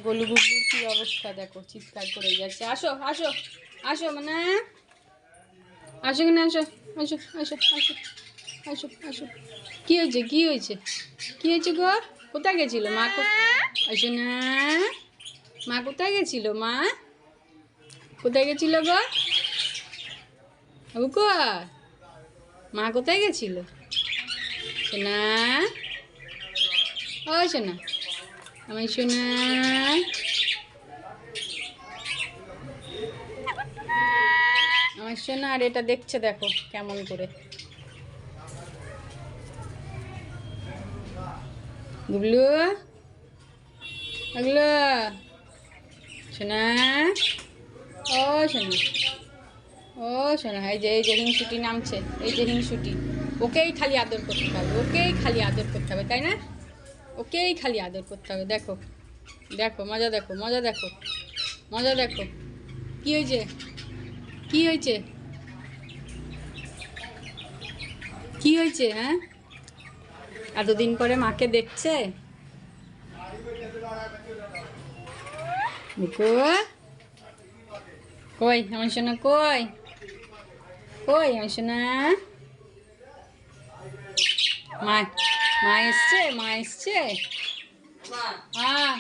গোলু গুবলুর কি অবস্থা দেখো, চিৎকার করে যাচ্ছে। আসো আসো আসো, মানে আসো কিনা, আসো আসো আসো আসো আসো আসো। কি হয়েছে, কি হয়েছে, কি হয়েছে গো? কোথায় গেছিল মা? আসো না, মা কোথায় গেছিল? মা কোথায় গেছিল গো? মা কোথায় গেছিল? সোনা, ও সোনা, আমার সোনা, আমার সোনা। আর এটা দেখছে দেখো কেমন করে। গুবলু, গুবলু, সোনা, ও সোনা, ও সোনা। এই যে হিংসুটি নামছে, এই যে হিংসুটি। ওকেই খালি আদর করতে হবে, ওকেই খালি আদর করতে হবে, তাই না? ওকেই খালি আদর করতে হবে। দেখো দেখো, মজা দেখো, মজা দেখো, মজা দেখো। কি হয়েছে, কি হয়েছে, কি হয়েছে? হ্যাঁ, এতদিন পরে মাকে দেখছে। কই আমার সোনা, কই কই আমার সোনা? মা, মা এসছে, মা এসছে। হ্যাঁ।